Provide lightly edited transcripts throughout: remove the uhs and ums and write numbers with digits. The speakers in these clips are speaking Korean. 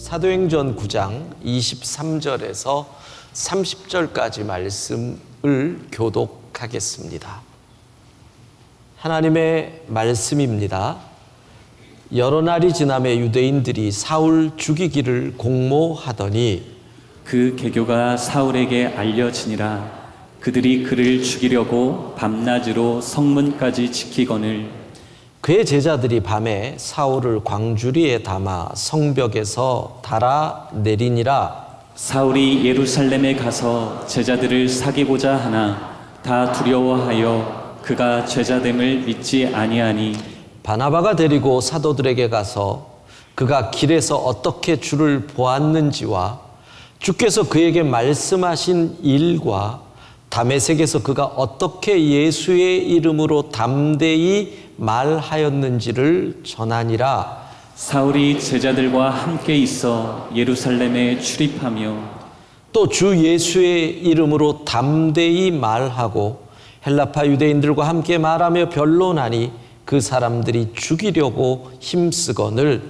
사도행전 9장 23절에서 30절까지 말씀을 교독하겠습니다. 하나님의 말씀입니다. 여러 날이 지남에 유대인들이 사울 죽이기를 공모하더니 그 계교가 사울에게 알려지니라. 그들이 그를 죽이려고 밤낮으로 성문까지 지키거늘 그의 제자들이 밤에 사울을 광주리에 담아 성벽에서 달아 내리니라. 사울이 예루살렘에 가서 제자들을 사귀고자 하나 다 두려워하여 그가 제자됨을 믿지 아니하니 바나바가 데리고 사도들에게 가서 그가 길에서 어떻게 주를 보았는지와 주께서 그에게 말씀하신 일과 다메섹에서 그가 어떻게 예수의 이름으로 담대히 말하였는지를 전하니라. 사울이 제자들과 함께 있어 예루살렘에 출입하며 또 주 예수의 이름으로 담대히 말하고 헬라파 유대인들과 함께 말하며 변론하니 그 사람들이 죽이려고 힘쓰거늘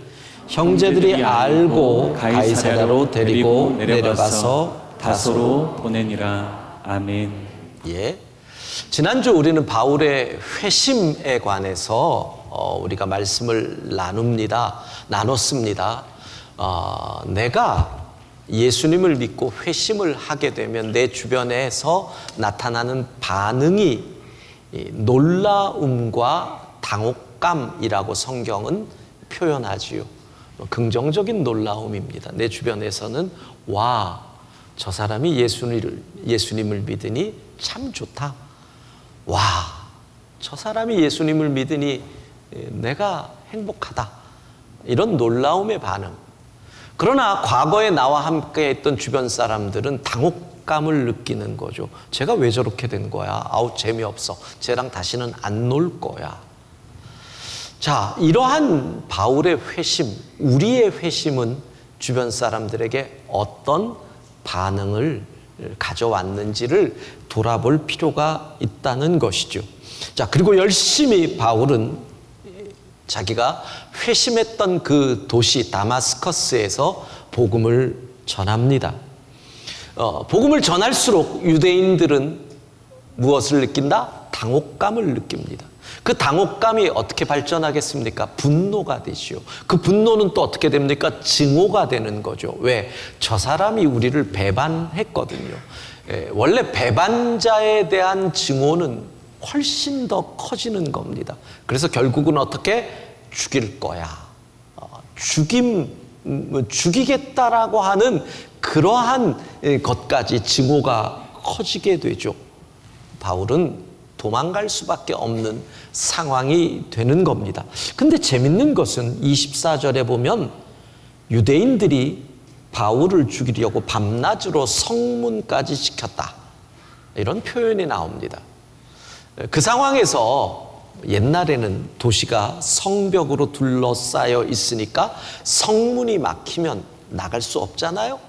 형제들이 알고 가이사랴로 데리고 내려가서 다소로 보내니라. 아멘. 예. 지난주 우리는 바울의 회심에 관해서 우리가 말씀을 나눴습니다. 내가 예수님을 믿고 회심을 하게 되면 내 주변에서 나타나는 반응이 놀라움과 당혹감이라고 성경은 표현하지요. 긍정적인 놀라움입니다. 내 주변에서는 와, 저 사람이 예수님을 믿으니 참 좋다. 와, 저 사람이 예수님을 믿으니 내가 행복하다. 이런 놀라움의 반응. 그러나 과거에 나와 함께 했던 주변 사람들은 당혹감을 느끼는 거죠. 제가 왜 저렇게 된 거야? 아우, 재미없어. 쟤랑 다시는 안 놀 거야. 자, 이러한 바울의 회심, 우리의 회심은 주변 사람들에게 어떤 반응을 가져왔는지를 돌아볼 필요가 있다는 것이죠. 자, 그리고 열심히 바울은 자기가 회심했던 그 도시 다마스커스에서 복음을 전합니다. 복음을 전할수록 유대인들은 무엇을 느낀다? 당혹감을 느낍니다. 그 당혹감이 어떻게 발전하겠습니까? 분노가 되시오. 그 분노는 또 어떻게 됩니까? 증오가 되는 거죠. 왜? 저 사람이 우리를 배반했거든요. 원래 배반자에 대한 증오는 훨씬 더 커지는 겁니다. 그래서 결국은 어떻게? 죽일 거야. 죽이겠다라고 하는 그러한 것까지 증오가 커지게 되죠. 바울은 도망갈 수밖에 없는 상황이 되는 겁니다. 근데 재밌는 것은 24절에 보면 유대인들이 바울을 죽이려고 밤낮으로 성문까지 지켰다. 이런 표현이 나옵니다. 그 상황에서 옛날에는 도시가 성벽으로 둘러싸여 있으니까 성문이 막히면 나갈 수 없잖아요.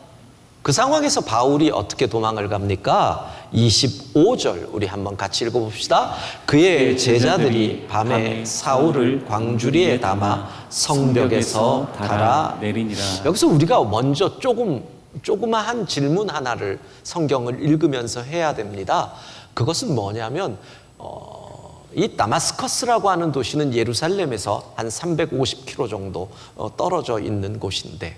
그 상황에서 바울이 어떻게 도망을 갑니까? 25절 우리 한번 같이 읽어봅시다. 그의 제자들이 밤에 사울을 광주리에 담아 성벽에서 달아 내리니라. 여기서 우리가 먼저 조그마한 질문 하나를 성경을 읽으면서 해야 됩니다. 그것은 뭐냐면 이 다마스커스라고 하는 도시는 예루살렘에서 한 350km 정도 떨어져 있는 곳인데,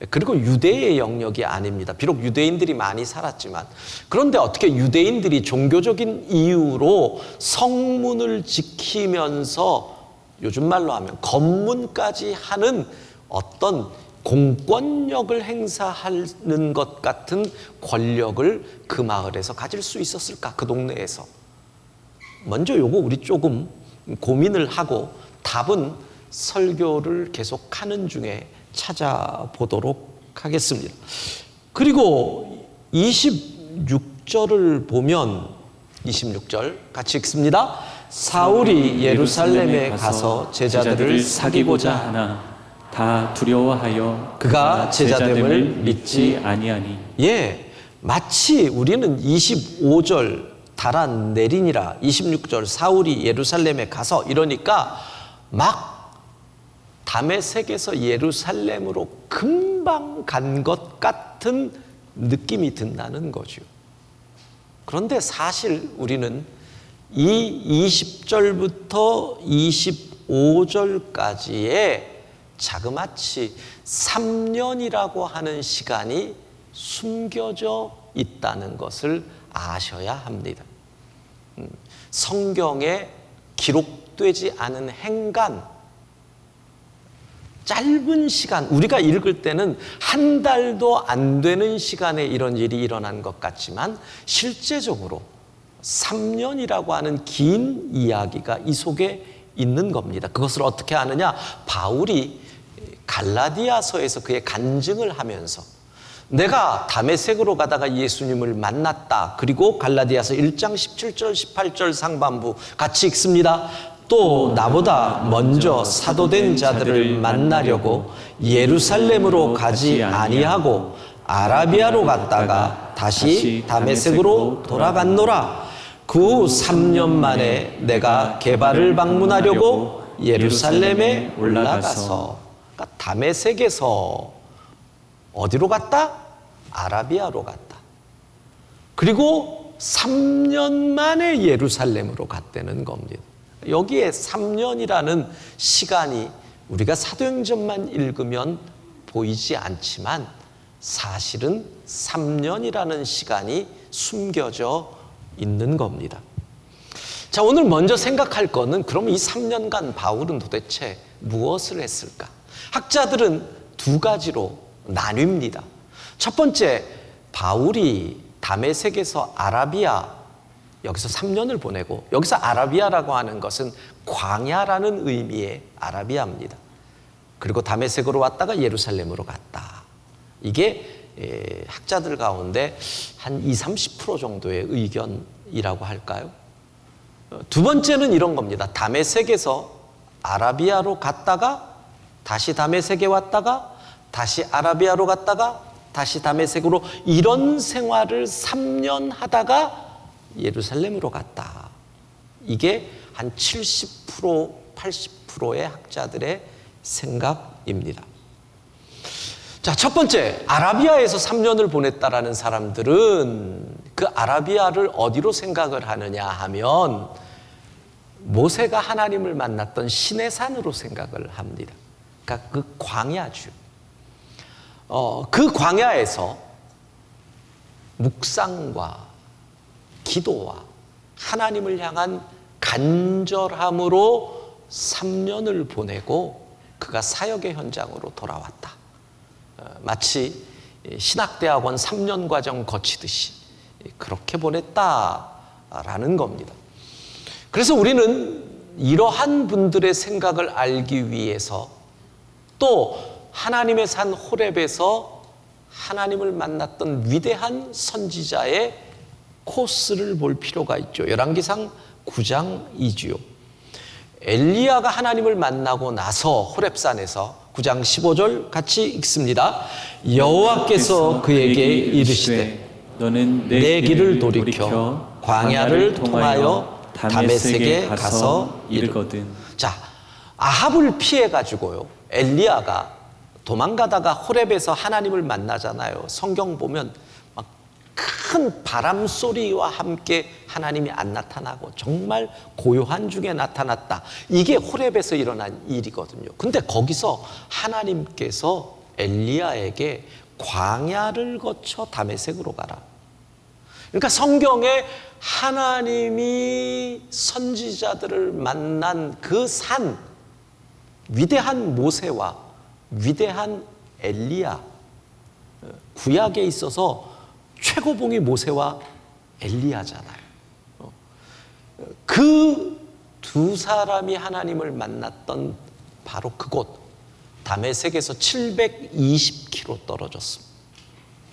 그리고 유대의 영역이 아닙니다. 비록 유대인들이 많이 살았지만, 그런데 어떻게 유대인들이 종교적인 이유로 성문을 지키면서 요즘 말로 하면 검문까지 하는 어떤 공권력을 행사하는 것 같은 권력을 그 마을에서 가질 수 있었을까? 그 동네에서. 먼저 요거 우리 조금 고민을 하고 답은 설교를 계속하는 중에 찾아보도록 하겠습니다. 그리고 26절을 보면 26절 같이 읽습니다. 사울이 예루살렘에 가서 제자들을 사귀고자 하나 다 두려워하여 그가 제자됨을 믿지 아니하니. 예, 마치 우리는 25절 달아 내리니라, 26절 사울이 예루살렘에 가서 이러니까 막 다메섹에서 예루살렘으로 금방 간 것 같은 느낌이 든다는 거죠. 그런데 사실 우리는 이 20절부터 25절까지의 자그마치 3년이라고 하는 시간이 숨겨져 있다는 것을 아셔야 합니다. 성경에 기록되지 않은 행간, 짧은 시간, 우리가 읽을 때는 한 달도 안 되는 시간에 이런 일이 일어난 것 같지만 실제적으로 3년이라고 하는 긴 이야기가 이 속에 있는 겁니다. 그것을 어떻게 아느냐? 바울이 갈라디아서에서 그의 간증을 하면서 내가 다메섹으로 가다가 예수님을 만났다. 그리고 갈라디아서 1장 17절 18절 상반부 같이 읽습니다. 또 나보다 먼저 사도된 자들을 만나려고 예루살렘으로 가지 아니하고 아라비아로 갔다가 다시 다메섹으로 돌아갔노라. 그 후 3년 만에 내가 게바를 방문하려고 예루살렘에 올라가서, 그러니까 다메섹에서 어디로 갔다? 아라비아로 갔다. 그리고 3년 만에 예루살렘으로 갔다는 겁니다. 여기에 3년이라는 시간이 우리가 사도행전만 읽으면 보이지 않지만 사실은 3년이라는 시간이 숨겨져 있는 겁니다. 자, 오늘 먼저 생각할 거는 그럼 이 3년간 바울은 도대체 무엇을 했을까? 학자들은 두 가지로 나뉩니다. 첫 번째, 바울이 다메섹에서 아라비아, 여기서 3년을 보내고, 여기서 아라비아라고 하는 것은 광야라는 의미의 아라비아입니다. 그리고 다메섹으로 왔다가 예루살렘으로 갔다. 이게 학자들 가운데 한 20-30% 정도의 의견이라고 할까요? 두 번째는 이런 겁니다. 다메섹에서 아라비아로 갔다가 다시 다메섹에 왔다가 다시 아라비아로 갔다가 다시 다메섹으로, 이런 생활을 3년 하다가 예루살렘으로 갔다. 이게 한 70%, 80%의 학자들의 생각입니다. 자, 첫 번째, 아라비아에서 3년을 보냈다라는 사람들은 그 아라비아를 어디로 생각을 하느냐 하면 모세가 하나님을 만났던 시내산으로 생각을 합니다. 그러니까 그 광야주. 그 광야에서 묵상과 기도와 하나님을 향한 간절함으로 3년을 보내고 그가 사역의 현장으로 돌아왔다. 마치 신학대학원 3년 과정 거치듯이 그렇게 보냈다라는 겁니다. 그래서 우리는 이러한 분들의 생각을 알기 위해서 또 하나님의 산 호렙에서 하나님을 만났던 위대한 선지자의 코스를 볼 필요가 있죠. 열왕기상 9장 2주요. 엘리야가 하나님을 만나고 나서 호렙산에서 9장 15절 같이 읽습니다. 여호와께서 그에게 이르시되 너는 내 길을 돌이켜 광야를 통하여 다메섹에 가서 이르거든. 자, 아합을 피해 가지고요, 엘리야가 도망가다가 호렙에서 하나님을 만나잖아요. 성경 보면 막 큰 바람 소리와 함께 하나님이 안 나타나고 정말 고요한 중에 나타났다. 이게 호렙에서 일어난 일이거든요. 근데 거기서 하나님께서 엘리야에게 광야를 거쳐 다메섹으로 가라. 그러니까 성경에 하나님이 선지자들을 만난 그 산, 위대한 모세와 위대한 엘리야, 구약에 있어서 최고봉이 모세와 엘리야잖아요. 그 두 사람이 하나님을 만났던 바로 그곳, 다메섹에서 720km 떨어졌습니다.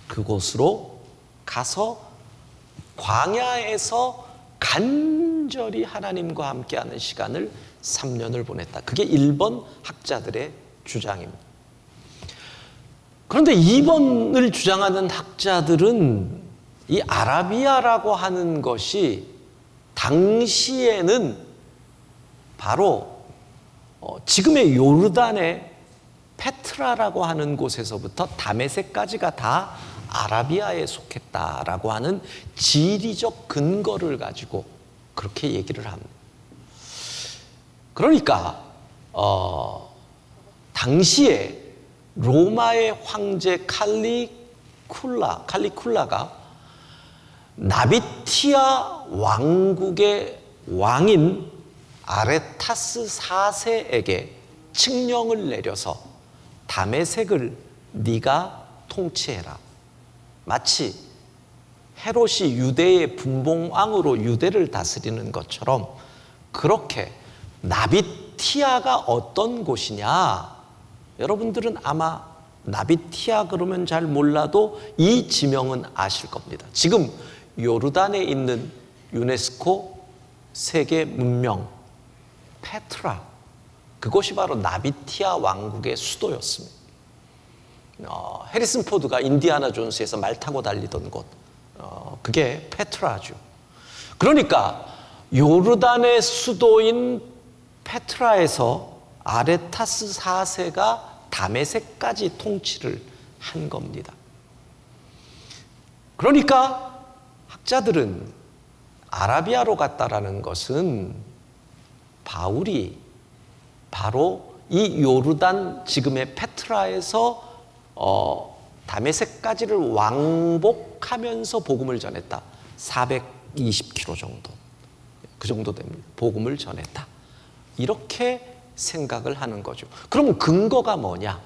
그곳으로 가서 광야에서 간절히 하나님과 함께하는 시간을 3년을 보냈다. 그게 1번 학자들의 주장입니다. 그런데 2번을 주장하는 학자들은 이 아라비아라고 하는 것이 당시에는 바로 지금의 요르단의 페트라라고 하는 곳에서부터 다메섹까지가 다 아라비아에 속했다라고 하는 지리적 근거를 가지고 그렇게 얘기를 합니다. 그러니까 당시에 로마의 황제 칼리쿨라가 나비티아 왕국의 왕인 아레타스 4세에게 칙령을 내려서 다메섹을 네가 통치해라. 마치 헤롯이 유대의 분봉왕으로 유대를 다스리는 것처럼 그렇게 나비티아가 어떤 곳이냐? 여러분들은 아마 나비티아 그러면 잘 몰라도 이 지명은 아실 겁니다. 지금 요르단에 있는 유네스코 세계 문명 페트라, 그곳이 바로 나비티아 왕국의 수도였습니다. 해리슨 포드가 인디아나 존스에서 말 타고 달리던 곳, 그게 페트라죠. 그러니까 요르단의 수도인 페트라에서 아레타스 4세가 다메섹까지 통치를 한 겁니다. 그러니까 학자들은 아라비아로 갔다라는 것은 바울이 바로 이 요르단 지금의 페트라에서 다메섹까지를 왕복하면서 복음을 전했다. 420km 정도, 그 정도 됩니다. 복음을 전했다. 이렇게 생각을 하는 거죠. 그럼 근거가 뭐냐?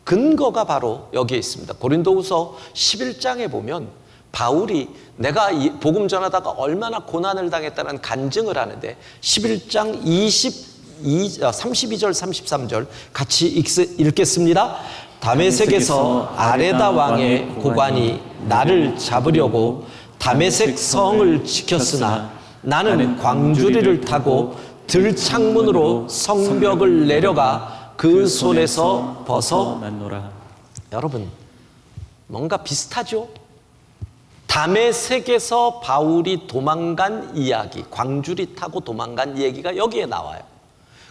근거가 바로 여기에 있습니다. 고린도후서 11장에 보면 바울이 내가 복음 전하다가 얼마나 고난을 당했다는 간증을 하는데 11장 32절 33절 같이 읽겠습니다. 다메섹에서 아레다 왕의 고관이 나를 잡으려고 다메섹 성을 지켰으나 나는 광주리를 타고 들창문으로 성벽을 내려가 그 손에서 벗어났노라. 여러분, 뭔가 비슷하죠? 다메섹에서 바울이 도망간 이야기, 광주리 타고 도망간 얘기가 여기에 나와요.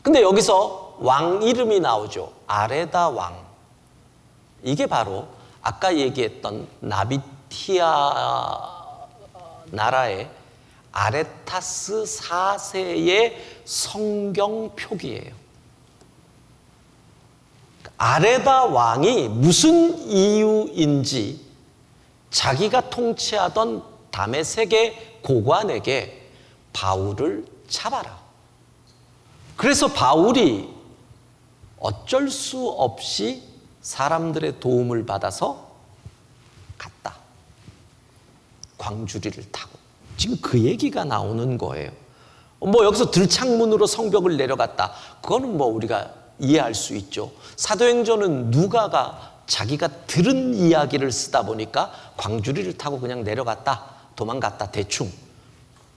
근데 여기서 왕 이름이 나오죠. 아레다 왕. 이게 바로 아까 얘기했던 나비티아 나라의 아레타스 4세의 성경 표기예요. 아레다 왕이 무슨 이유인지 자기가 통치하던 다메섹의 고관에게 바울을 잡아라. 그래서 바울이 어쩔 수 없이 사람들의 도움을 받아서 갔다. 광주리를 타고. 지금 그 얘기가 나오는 거예요. 뭐 여기서 들창문으로 성벽을 내려갔다. 그거는 뭐 우리가 이해할 수 있죠. 사도행전은 누가가 자기가 들은 이야기를 쓰다 보니까 광주리를 타고 그냥 내려갔다, 도망갔다, 대충.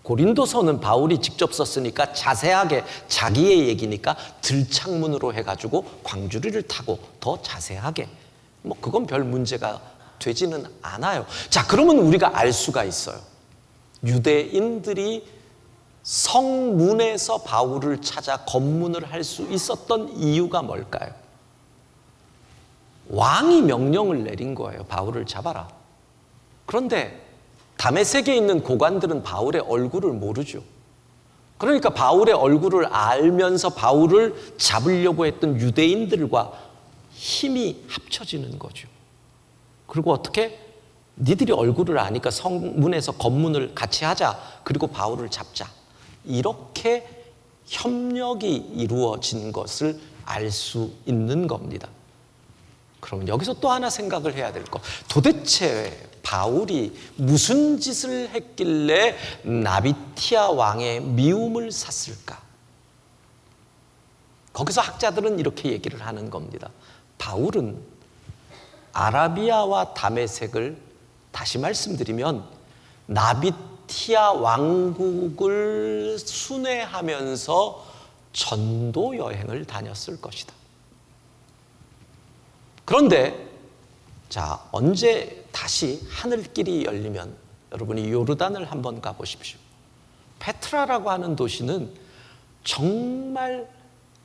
고린도서는 바울이 직접 썼으니까 자세하게 자기의 얘기니까 들창문으로 해가지고 광주리를 타고 더 자세하게. 뭐 그건 별 문제가 되지는 않아요. 자, 그러면 우리가 알 수가 있어요. 유대인들이 성문에서 바울을 찾아 검문을 할 수 있었던 이유가 뭘까요? 왕이 명령을 내린 거예요. 바울을 잡아라. 그런데 다메섹에 있는 고관들은 바울의 얼굴을 모르죠. 그러니까 바울의 얼굴을 알면서 바울을 잡으려고 했던 유대인들과 힘이 합쳐지는 거죠. 그리고 어떻게? 니들이 얼굴을 아니까 성문에서 검문을 같이 하자. 그리고 바울을 잡자. 이렇게 협력이 이루어진 것을 알 수 있는 겁니다. 그러면 여기서 또 하나 생각을 해야 될 것. 도대체 바울이 무슨 짓을 했길래 나비티아 왕의 미움을 샀을까? 거기서 학자들은 이렇게 얘기를 하는 겁니다. 바울은 아라비아와 다메섹을 다시 말씀드리면 나비티아 왕국을 순회하면서 전도 여행을 다녔을 것이다. 그런데 자, 언제 다시 하늘길이 열리면 여러분이 요르단을 한번 가보십시오. 페트라라고 하는 도시는 정말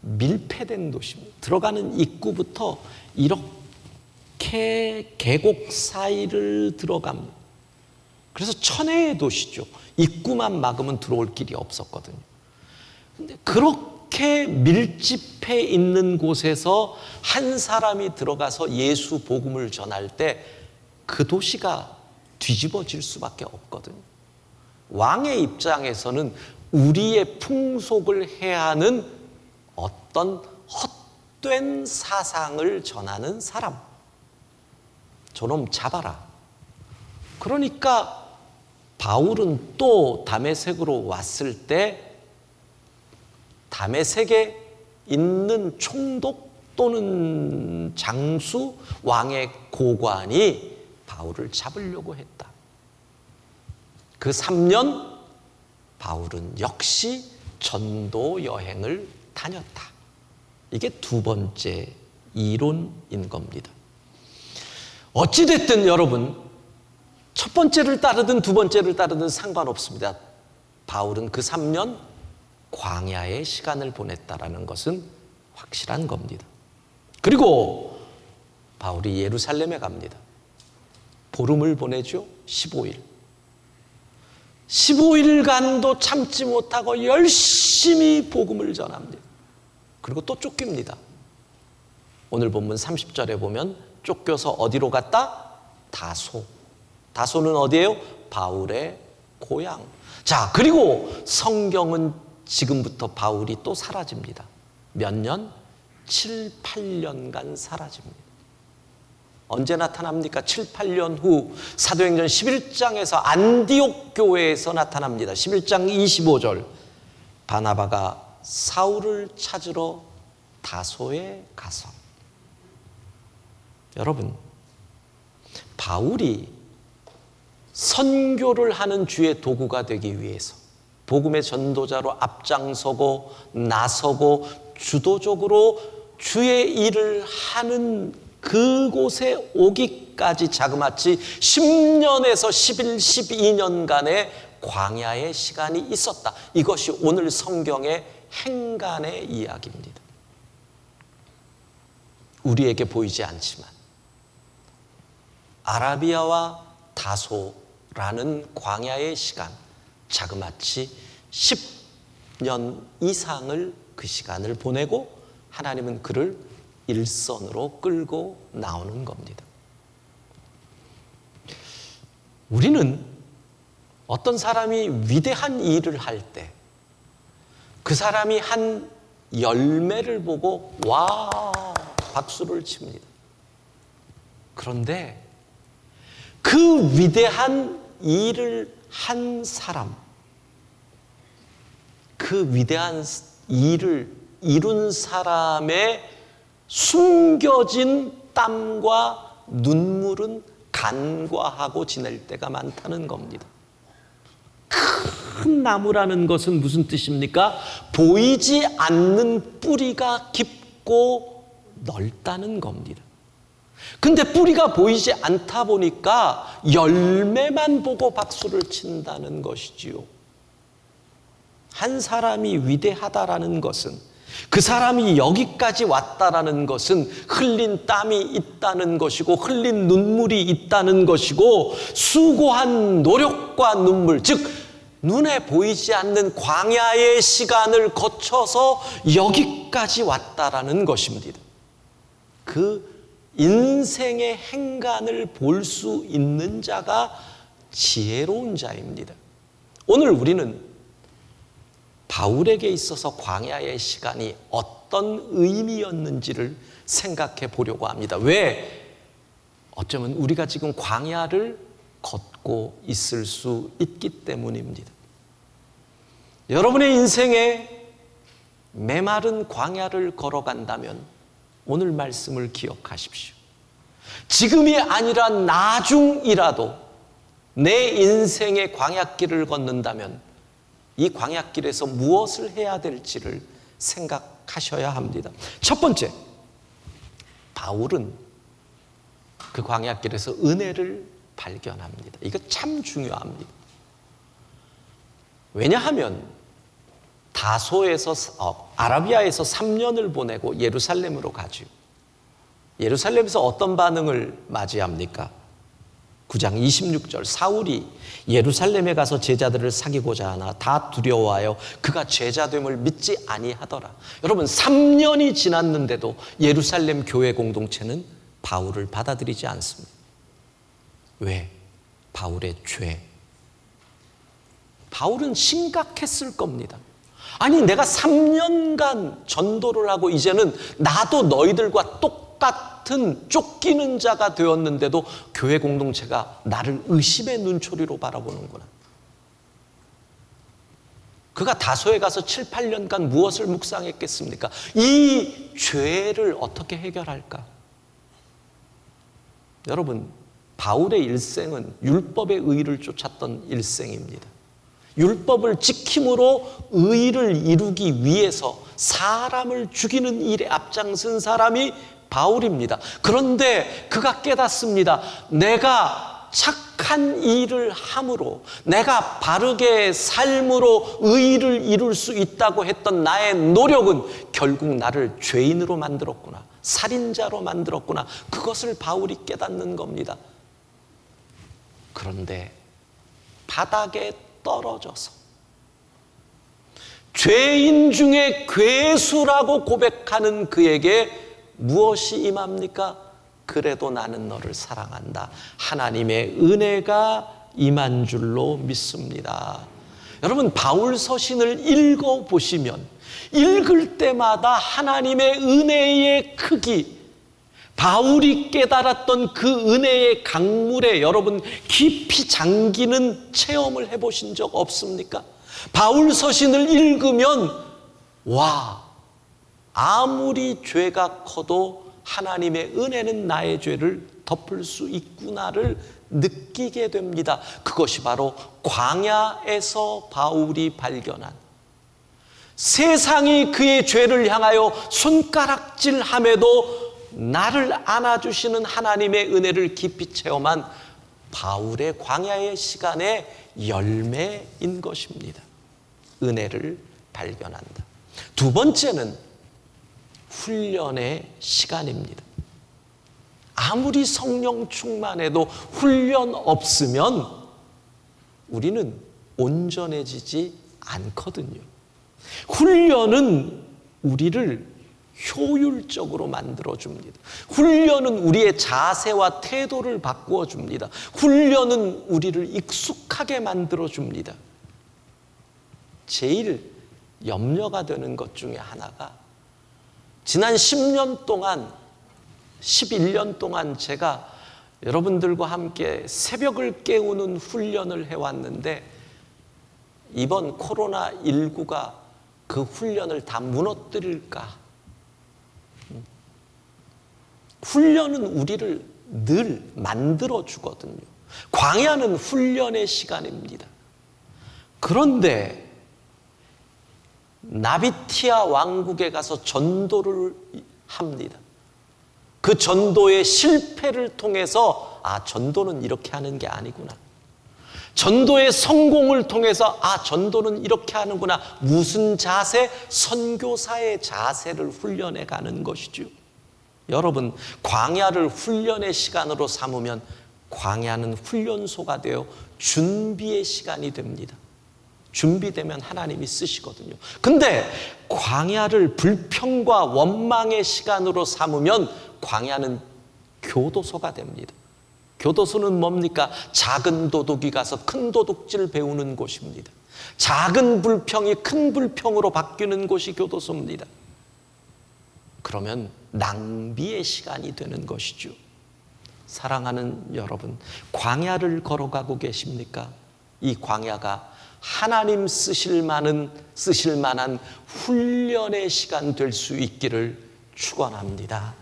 밀폐된 도시입니다. 들어가는 입구부터 이렇게 계곡 사이를 들어갑니다. 그래서 천혜의 도시죠. 입구만 막으면 들어올 길이 없었거든요. 근데 그렇게 밀집해 있는 곳에서 한 사람이 들어가서 예수 복음을 전할 때 그 도시가 뒤집어질 수밖에 없거든요. 왕의 입장에서는 우리의 풍속을 해하는 어떤 헛된 사상을 전하는 사람, 저놈 잡아라. 그러니까 바울은 또 다메섹으로 왔을 때 다메섹에 있는 총독 또는 장수, 왕의 고관이 바울을 잡으려고 했다. 그 3년 바울은 역시 전도 여행을 다녔다. 이게 두 번째 이론인 겁니다. 어찌됐든 여러분, 첫 번째를 따르든 두 번째를 따르든 상관없습니다. 바울은 그 3년 광야의 시간을 보냈다라는 것은 확실한 겁니다. 그리고 바울이 예루살렘에 갑니다. 보름을 보내죠. 15일. 15일간도 참지 못하고 열심히 복음을 전합니다. 그리고 또 쫓깁니다. 오늘 본문 30절에 보면 쫓겨서 어디로 갔다? 다소. 다소는 어디예요? 바울의 고향. 자, 그리고 성경은 지금부터 바울이 또 사라집니다. 몇 년? 7, 8년간 사라집니다. 언제 나타납니까? 7, 8년 후 사도행전 11장에서 안디옥 교회에서 나타납니다. 11장 25절. 바나바가 사울을 찾으러 다소에 가서. 여러분, 바울이 선교를 하는 주의 도구가 되기 위해서 복음의 전도자로 앞장서고 나서고 주도적으로 주의 일을 하는 그곳에 오기까지 자그마치 10년에서 11, 12년간의 광야의 시간이 있었다. 이것이 오늘 성경의 행간의 이야기입니다. 우리에게 보이지 않지만 아라비아와 다소라는 광야의 시간, 자그마치 10년 이상을 그 시간을 보내고 하나님은 그를 일선으로 끌고 나오는 겁니다. 우리는 어떤 사람이 위대한 일을 할 때 그 사람이 한 열매를 보고 와 박수를 칩니다. 그런데 그 위대한 일을 한 사람, 그 위대한 일을 이룬 사람의 숨겨진 땀과 눈물은 간과하고 지낼 때가 많다는 겁니다. 큰 나무라는 것은 무슨 뜻입니까? 보이지 않는 뿌리가 깊고 넓다는 겁니다. 근데 뿌리가 보이지 않다 보니까 열매만 보고 박수를 친다는 것이지요. 한 사람이 위대하다라는 것은, 그 사람이 여기까지 왔다라는 것은 흘린 땀이 있다는 것이고 흘린 눈물이 있다는 것이고 수고한 노력과 눈물, 즉 눈에 보이지 않는 광야의 시간을 거쳐서 여기까지 왔다라는 것입니다. 그 인생의 행간을 볼 수 있는 자가 지혜로운 자입니다. 오늘 우리는 바울에게 있어서 광야의 시간이 어떤 의미였는지를 생각해 보려고 합니다. 왜? 어쩌면 우리가 지금 광야를 걷고 있을 수 있기 때문입니다. 여러분의 인생에 메마른 광야를 걸어간다면 오늘 말씀을 기억하십시오. 지금이 아니라 나중이라도 내 인생의 광야길을 걷는다면 이 광야길에서 무엇을 해야 될지를 생각하셔야 합니다. 첫 번째, 바울은 그 광야길에서 은혜를 발견합니다. 이거 참 중요합니다. 왜냐하면 아라비아에서 3년을 보내고 예루살렘으로 가죠. 예루살렘에서 어떤 반응을 맞이합니까? 9장 26절, 사울이 예루살렘에 가서 제자들을 사귀고자 하나 다 두려워하여 그가 제자됨을 믿지 아니하더라. 여러분, 3년이 지났는데도 예루살렘 교회 공동체는 바울을 받아들이지 않습니다. 왜? 바울의 죄. 바울은 심각했을 겁니다. 아니, 내가 3년간 전도를 하고 이제는 나도 너희들과 똑같은 쫓기는 자가 되었는데도 교회 공동체가 나를 의심의 눈초리로 바라보는구나. 그가 다소에 가서 7, 8년간 무엇을 묵상했겠습니까? 이 죄를 어떻게 해결할까? 여러분, 바울의 일생은 율법의 의를 쫓았던 일생입니다. 율법을 지킴으로 의를 이루기 위해서 사람을 죽이는 일에 앞장선 사람이 바울입니다. 그런데 그가 깨닫습니다. 내가 착한 일을 함으로, 내가 바르게 삶으로 의를 이룰 수 있다고 했던 나의 노력은 결국 나를 죄인으로 만들었구나, 살인자로 만들었구나. 그것을 바울이 깨닫는 겁니다. 그런데 바닥에 떨어져서 죄인 중에 괴수라고 고백하는 그에게 무엇이 임합니까? 그래도 나는 너를 사랑한다. 하나님의 은혜가 임한 줄로 믿습니다. 여러분, 바울 서신을 읽어보시면 읽을 때마다 하나님의 은혜의 크기, 바울이 깨달았던 그 은혜의 강물에 여러분 깊이 잠기는 체험을 해보신 적 없습니까? 바울 서신을 읽으면 와, 아무리 죄가 커도 하나님의 은혜는 나의 죄를 덮을 수 있구나를 느끼게 됩니다. 그것이 바로 광야에서 바울이 발견한, 세상이 그의 죄를 향하여 손가락질함에도 나를 안아주시는 하나님의 은혜를 깊이 체험한 바울의 광야의 시간의 열매인 것입니다. 은혜를 발견한다. 두 번째는 훈련의 시간입니다. 아무리 성령 충만해도 훈련 없으면 우리는 온전해지지 않거든요. 훈련은 우리를 효율적으로 만들어줍니다. 훈련은 우리의 자세와 태도를 바꾸어줍니다. 훈련은 우리를 익숙하게 만들어줍니다. 제일 염려가 되는 것 중에 하나가, 지난 10년 동안, 11년 동안 제가 여러분들과 함께 새벽을 깨우는 훈련을 해왔는데 이번 코로나19가 그 훈련을 다 무너뜨릴까? 훈련은 우리를 늘 만들어주거든요. 광야는 훈련의 시간입니다. 그런데 나비티아 왕국에 가서 전도를 합니다. 그 전도의 실패를 통해서 전도는 이렇게 하는 게 아니구나. 전도의 성공을 통해서 전도는 이렇게 하는구나. 무슨 자세? 선교사의 자세를 훈련해 가는 것이죠. 여러분, 광야를 훈련의 시간으로 삼으면 광야는 훈련소가 되어 준비의 시간이 됩니다. 준비되면 하나님이 쓰시거든요. 근데 광야를 불평과 원망의 시간으로 삼으면 광야는 교도소가 됩니다. 교도소는 뭡니까? 작은 도둑이 가서 큰 도둑질 배우는 곳입니다. 작은 불평이 큰 불평으로 바뀌는 곳이 교도소입니다. 그러면 낭비의 시간이 되는 것이죠. 사랑하는 여러분, 광야를 걸어가고 계십니까? 이 광야가 하나님 쓰실 만한 훈련의 시간 될 수 있기를 축원합니다.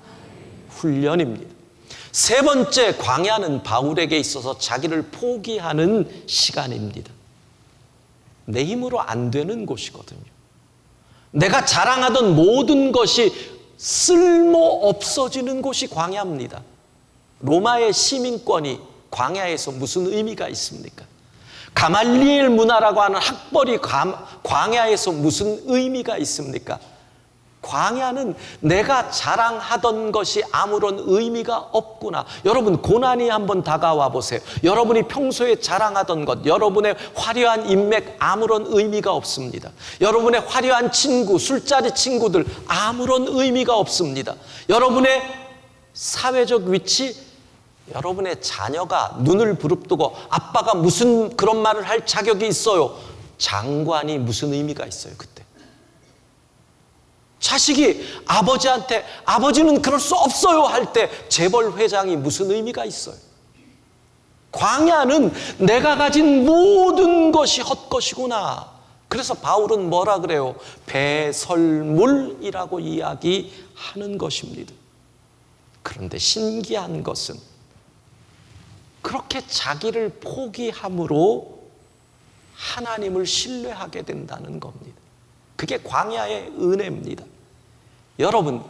훈련입니다. 세 번째, 광야는 바울에게 있어서 자기를 포기하는 시간입니다. 내 힘으로 안 되는 곳이거든요. 내가 자랑하던 모든 것이 쓸모 없어지는 곳이 광야입니다. 로마의 시민권이 광야에서 무슨 의미가 있습니까? 가말리엘 문화라고 하는 학벌이 광야에서 무슨 의미가 있습니까? 광야는 내가 자랑하던 것이 아무런 의미가 없구나. 여러분, 고난이 한번 다가와 보세요. 여러분이 평소에 자랑하던 것, 여러분의 화려한 인맥 아무런 의미가 없습니다. 여러분의 화려한 친구, 술자리 친구들 아무런 의미가 없습니다. 여러분의 사회적 위치, 여러분의 자녀가 눈을 부릅뜨고 아빠가 무슨 그런 말을 할 자격이 있어요. 장관이 무슨 의미가 있어요, 그때. 자식이 아버지한테 아버지는 그럴 수 없어요 할 때 재벌 회장이 무슨 의미가 있어요? 광야는 내가 가진 모든 것이 헛것이구나. 그래서 바울은 뭐라 그래요? 배설물이라고 이야기하는 것입니다. 그런데 신기한 것은 그렇게 자기를 포기함으로 하나님을 신뢰하게 된다는 겁니다. 그게 광야의 은혜입니다. 여러분,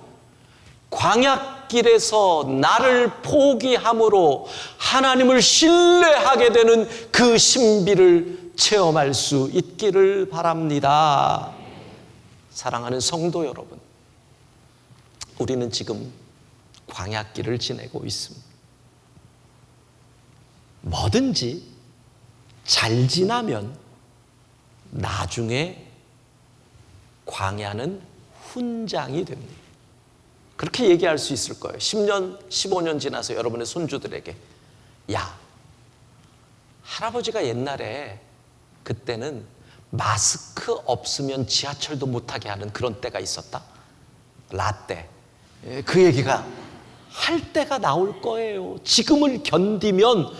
광야길에서 나를 포기함으로 하나님을 신뢰하게 되는 그 신비를 체험할 수 있기를 바랍니다. 사랑하는 성도 여러분, 우리는 지금 광야길을 지내고 있습니다. 뭐든지 잘 지나면 나중에 광야는 훈장이 됩니다. 그렇게 얘기할 수 있을 거예요. 10년, 15년 지나서 여러분의 손주들에게, 야, 할아버지가 옛날에 그때는 마스크 없으면 지하철도 못 타게 하는 그런 때가 있었다. 라떼. 그 얘기가 할 때가 나올 거예요. 지금을 견디면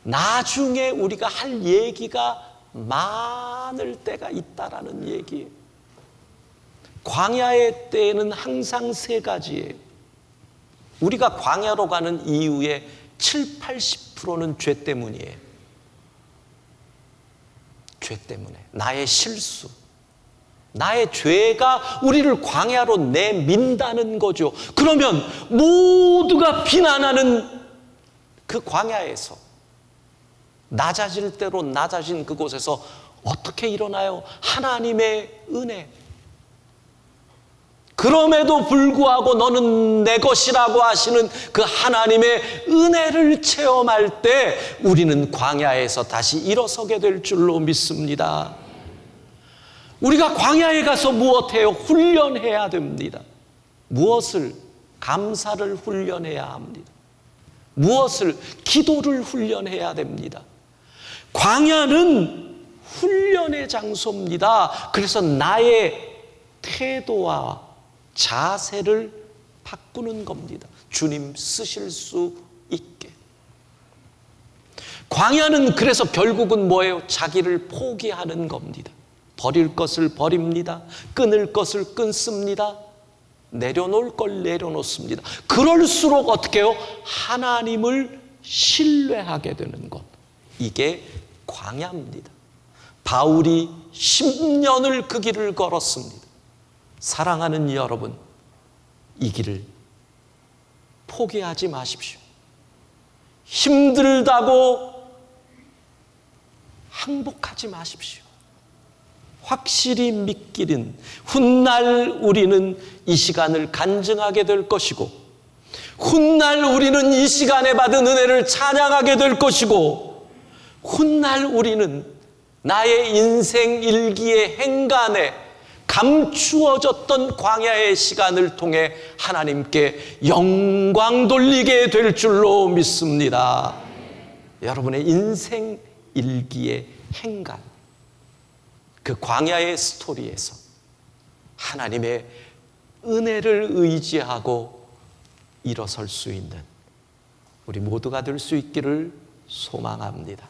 나중에 우리가 할 얘기가 많을 때가 있다라는 얘기예요. 광야의 때에는 항상 세 가지예요. 우리가 광야로 가는 이유의 7, 80%는 죄 때문이에요. 죄 때문에. 나의 실수, 나의 죄가 우리를 광야로 내민다는 거죠. 그러면 모두가 비난하는 그 광야에서 낮아질 대로 낮아진 그곳에서 어떻게 일어나요? 하나님의 은혜. 그럼에도 불구하고 너는 내 것이라고 하시는 그 하나님의 은혜를 체험할 때 우리는 광야에서 다시 일어서게 될 줄로 믿습니다. 우리가 광야에 가서 무엇해요? 훈련해야 됩니다. 무엇을? 감사를 훈련해야 합니다. 무엇을? 기도를 훈련해야 됩니다. 광야는 훈련의 장소입니다. 그래서 나의 태도와 자세를 바꾸는 겁니다. 주님 쓰실 수 있게. 광야는 그래서 결국은 뭐예요? 자기를 포기하는 겁니다. 버릴 것을 버립니다. 끊을 것을 끊습니다. 내려놓을 걸 내려놓습니다. 그럴수록 어떻게 해요? 하나님을 신뢰하게 되는 것. 이게 광야입니다. 바울이 10년을 그 길을 걸었습니다. 사랑하는 여러분, 이 길을 포기하지 마십시오. 힘들다고 항복하지 마십시오. 확실히 믿기는 훗날 우리는 이 시간을 간증하게 될 것이고, 훗날 우리는 이 시간에 받은 은혜를 찬양하게 될 것이고, 훗날 우리는 나의 인생 일기의 행간에 감추어졌던 광야의 시간을 통해 하나님께 영광 돌리게 될 줄로 믿습니다. 여러분의 인생 일기의 행간, 그 광야의 스토리에서 하나님의 은혜를 의지하고 일어설 수 있는 우리 모두가 될 수 있기를 소망합니다.